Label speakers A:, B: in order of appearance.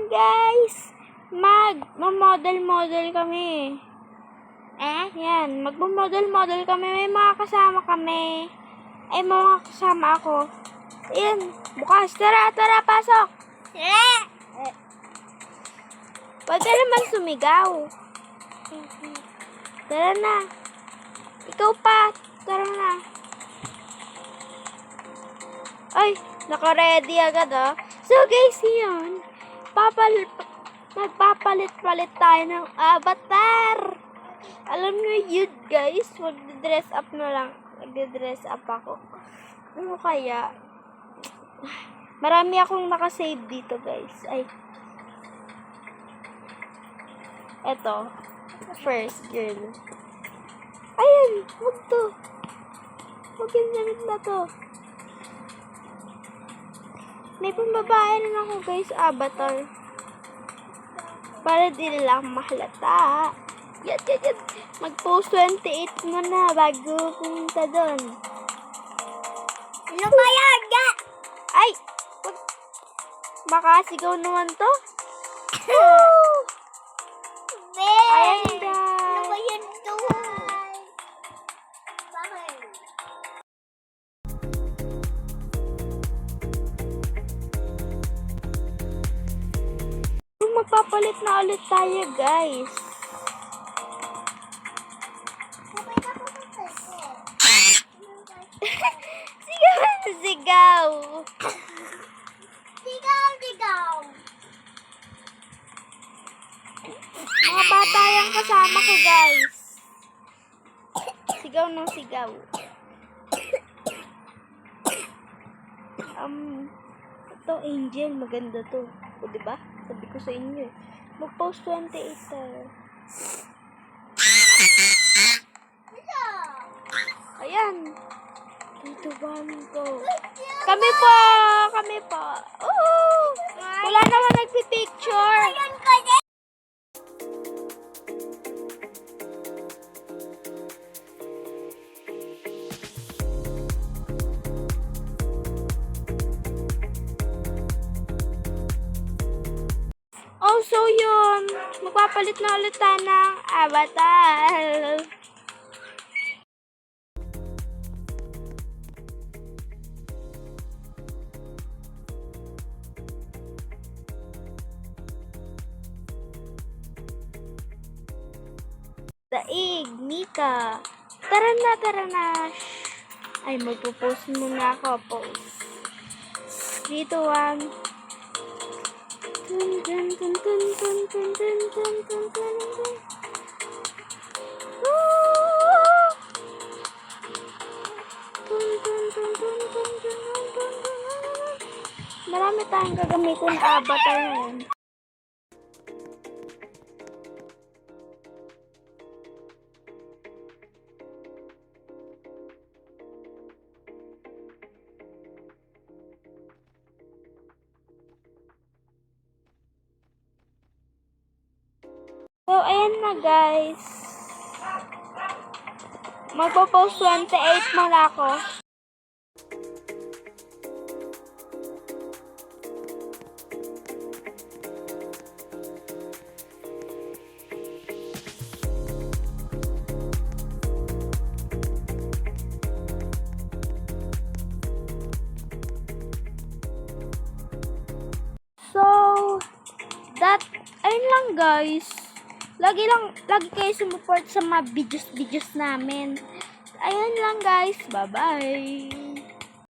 A: guys, mag-model kami. Yan, mag-model kami. May mga kasama kami. Ay, mga kasama ako. Ayan, bukas. Tara, pasok. Huwag ka naman sumigaw. Tara na. Ikaw pa. Tara na. Ay, naka-ready agad ah. So guys, yun. Magpapalit-palit tayo ng avatar. Alam nyo yun guys, mag-dress up na lang. Mag-dress up ako. Ano kaya? Marami akong nakasave dito guys. Ay. Eto. First girl. Ayan, wag to. Wag yung damit na to. May pambabae na ako guys, avatar. Para di lang mahalata. Yan. Mag-post 28 muna bago pumunta doon.
B: Ano ba yan?
A: Ay! Makasigaw naman to. Ayan guys.
B: Ano ba yan to?
A: Magpapalit na ulit tayo guys. Sigaw. Mga bata yung kasama ko guys. Sigaw ng sigaw. Ito Angel, maganda to. O diba? Sabi ko sa inyo eh. Mag-post 28 tayo. Ayan. Dito ko. Kami po. Wala naman nagpipicture. Oh, so yun. Magpapalit na ulit tayo ng avatar. Daig, Mika. Tara na. Ay, magpo-post muna ako. Post. Dito, Marami tayong gagamitin avatar ngayon. So, ayan na guys. Magpo-post 28 muna ako. So, ayun lang guys. Lagi kayo sumupport sa mga videos namin. Ayun lang guys. Bye-bye.